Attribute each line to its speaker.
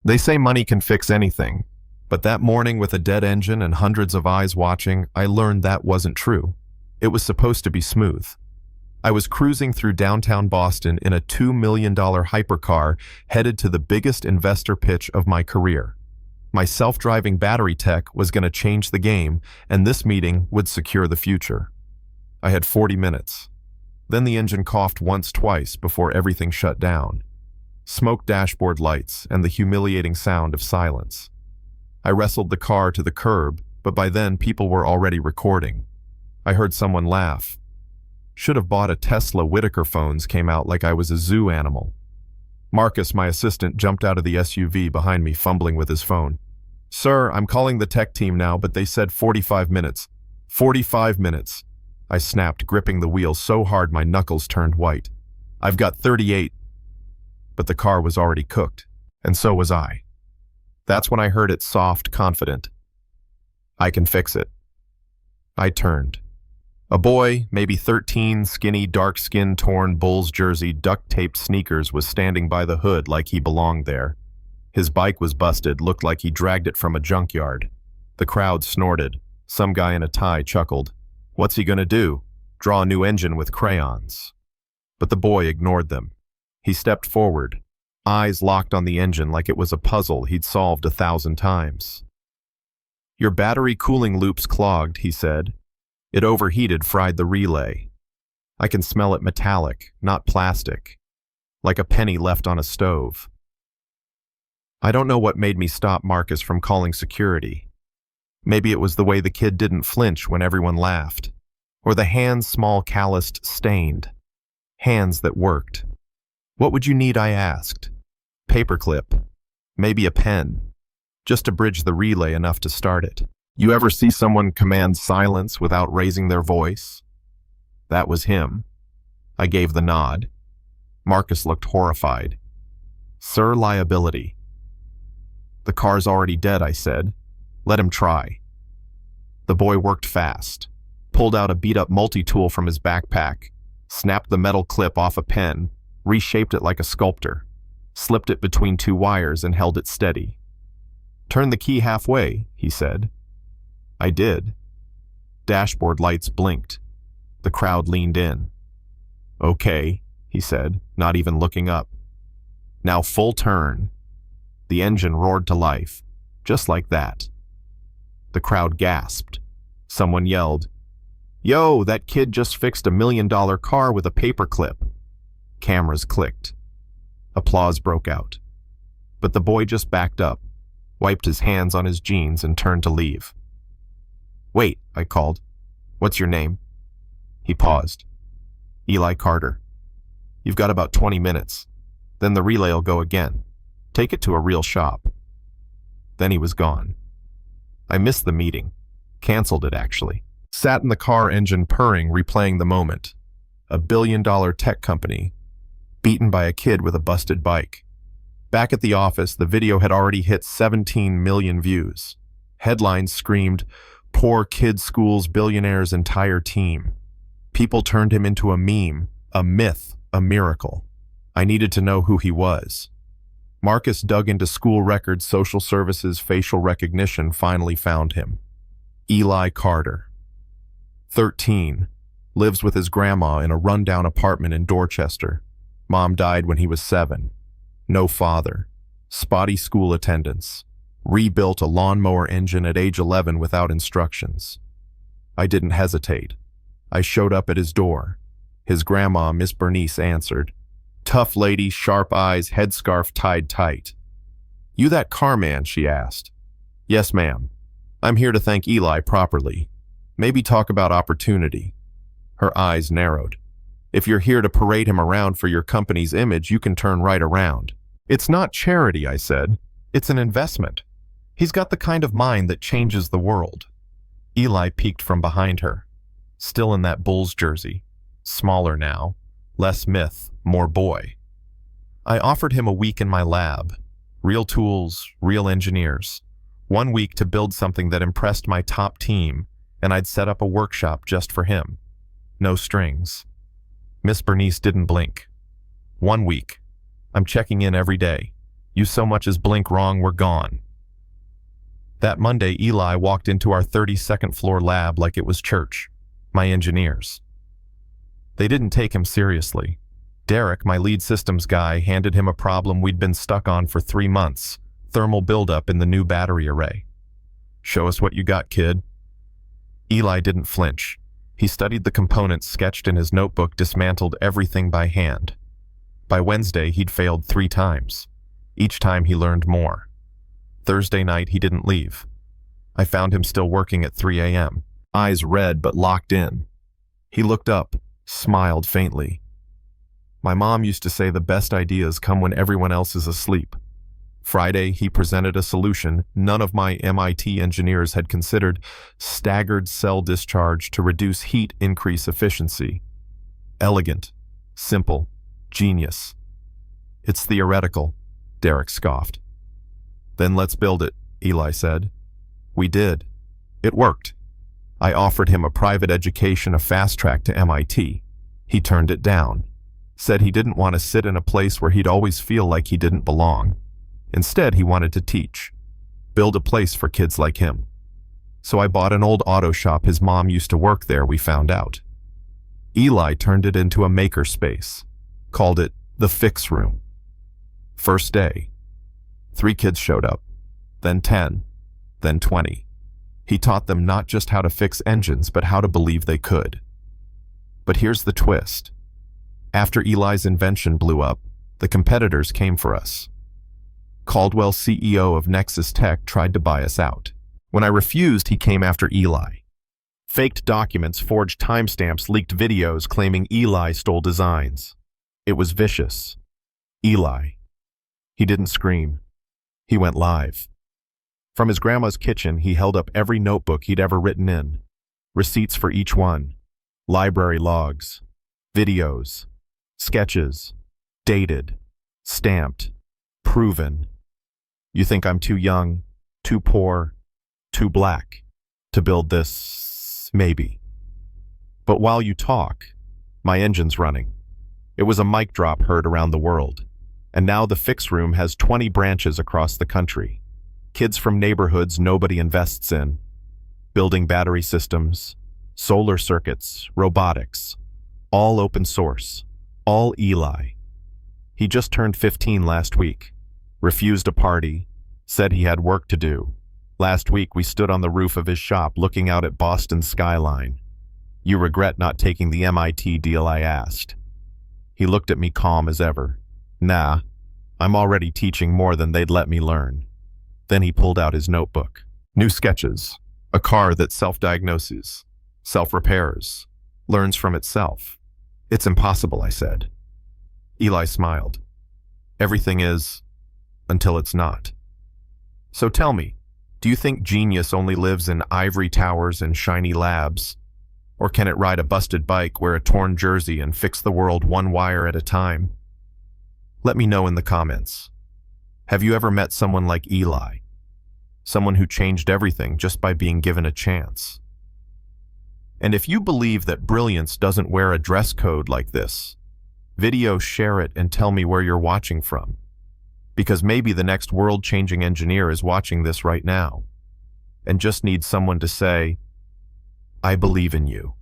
Speaker 1: They say money can fix anything, but that morning with a dead engine and hundreds of eyes watching, I learned that wasn't true. It was supposed to be smooth. I was cruising through downtown Boston in a $2 million hypercar headed to the biggest investor pitch of my career. My self-driving battery tech was going to change the game, and this meeting would secure the future. I had 40 minutes. Then the engine coughed twice before everything shut down. Smoke dashboard lights and the humiliating sound of silence. I wrestled the car to the curb, but by then people were already recording. I heard someone laugh. Should have bought a Tesla. Whitaker phones came out like I was a zoo animal. Marcus, my assistant, jumped out of the SUV behind me, fumbling with his phone. "Sir, I'm calling the tech team now, but they said 45 minutes. 45 minutes. I snapped, gripping the wheel so hard my knuckles turned white. "I've got 38. But the car was already cooked, and so was I. That's when I heard it soft, confident. "I can fix it." I turned. A boy, maybe 13, skinny, dark-skinned, torn Bulls jersey, duct-taped sneakers, was standing by the hood like he belonged there. His bike was busted, looked like he dragged it from a junkyard. The crowd snorted. Some guy in a tie chuckled. What's he gonna do? Draw a new engine with crayons? But the boy ignored them. He stepped forward, eyes locked on the engine like it was a puzzle he'd solved 1,000 times. "Your battery cooling loop's clogged," he said. "It overheated, fried the relay. I can smell it metallic, not plastic, like a penny left on a stove." I don't know what made me stop Marcus from calling security. Maybe it was the way the kid didn't flinch when everyone laughed, or the hands, small, calloused, stained. Hands that worked. "What would you need?" I asked. "Paperclip. Maybe a pen. Just to bridge the relay enough to start it." You ever see someone command silence without raising their voice? That was him. I gave the nod. Marcus looked horrified. "Sir, liability." "The car's already dead," I said. "Let him try." The boy worked fast, pulled out a beat-up multi-tool from his backpack, snapped the metal clip off a pen, reshaped it like a sculptor, slipped it between 2 wires and held it steady. "Turn the key halfway," he said. I did. Dashboard lights blinked. The crowd leaned in. "Okay," he said, not even looking up. "Now full turn." The engine roared to life, just like that. The crowd gasped. Someone yelled, "Yo, that kid just fixed $1 million car with a paperclip." Cameras clicked. Applause broke out. But the boy just backed up, wiped his hands on his jeans, and turned to leave. "Wait," I called. "What's your name?" He paused. "Eli Carter. You've got about 20 minutes. Then the relay'll go again. Take it to a real shop." Then he was gone. I missed the meeting. Canceled it, actually. Sat in the car, engine purring, replaying the moment. A billion-dollar tech company, beaten by a kid with a busted bike. Back at the office, the video had already hit 17 million views. Headlines screamed, "Poor kid schools Billionaire's entire team." People turned him into a meme, a myth, a miracle. I needed to know who he was. Marcus dug into school records, social services, facial recognition, finally found him. Eli Carter. 13. Lives with his grandma in a rundown apartment in Dorchester. Mom died when he was 7. No father. Spotty school attendance. Rebuilt a lawnmower engine at age 11 without instructions. I didn't hesitate. I showed up at his door. His grandma, Miss Bernice, answered. Tough lady, sharp eyes, headscarf tied tight. "You that car man?" she asked. "Yes, ma'am. I'm here to thank Eli properly. Maybe talk about opportunity." Her eyes narrowed. "If you're here to parade him around for your company's image, you can turn right around." "It's not charity," I said. "It's an investment. He's got the kind of mind that changes the world." Eli peeked from behind her, still in that Bulls jersey, smaller now, less myth, more boy. I offered him a week in my lab, real tools, real engineers, 1 week to build something that impressed my top team, and I'd set up a workshop just for him. No strings. Miss Bernice didn't blink. 1 week. I'm checking in every day. You so much as blink wrong, we're gone. That Monday, Eli walked into our 32nd floor lab like it was church. My engineers. They didn't take him seriously. Derek, my lead systems guy, handed him a problem we'd been stuck on for 3 months, thermal buildup in the new battery array. Show us what you got, kid. Eli didn't flinch. He studied the components sketched in his notebook, dismantled everything by hand. By Wednesday, he'd failed 3 times. Each time he learned more. Thursday night, he didn't leave. I found him still working at 3 a.m., eyes red but locked in. He looked up, smiled faintly. My mom used to say the best ideas come when everyone else is asleep. Friday, he presented a solution none of my MIT engineers had considered: staggered cell discharge to reduce heat, increase efficiency. Elegant, simple, genius. It's theoretical, Derek scoffed. Then let's build it, Eli said. We did. It worked. I offered him a private education, a fast track to MIT. He turned it down. Said he didn't want to sit in a place where he'd always feel like he didn't belong. Instead, he wanted to teach. Build a place for kids like him. So I bought an old auto shop his mom used to work there, we found out. Eli turned it into a maker space. Called it the Fix Room. First day. 3 kids showed up. Then 10. Then 20. He taught them not just how to fix engines, but how to believe they could. But here's the twist. After Eli's invention blew up, the competitors came for us. Caldwell, CEO of Nexus Tech, tried to buy us out. When I refused, he came after Eli. Faked documents, forged timestamps, leaked videos claiming Eli stole designs. It was vicious. Eli. He didn't scream. He went live. From his grandma's kitchen, he held up every notebook he'd ever written in. Receipts for each one. Library logs. Videos. Sketches. Dated. Stamped. Proven. You think I'm too young, too poor, too black to build this? Maybe. But while you talk, my engine's running. It was a mic drop heard around the world. And now the Fix Room has 20 branches across the country. Kids from neighborhoods nobody invests in. Building battery systems, solar circuits, robotics. All open source. All Eli. He just turned 15 last week. Refused a party. Said he had work to do. Last week we stood on the roof of his shop looking out at Boston's skyline. You regret not taking the MIT deal, I asked. He looked at me calm as ever. Nah, I'm already teaching more than they'd let me learn. Then he pulled out his notebook. New sketches. A car that self-diagnoses, self-repairs, learns from itself. It's impossible, I said. Eli smiled. Everything is, until it's not. So tell me, do you think genius only lives in ivory towers and shiny labs? Or can it ride a busted bike, wear a torn jersey, and fix the world one wire at a time? Let me know in the comments. Have you ever met someone like Eli? Someone who changed everything just by being given a chance? And if you believe that brilliance doesn't wear a dress code like this, video, share it, and tell me where you're watching from. Because maybe the next world-changing engineer is watching this right now and just needs someone to say, I believe in you.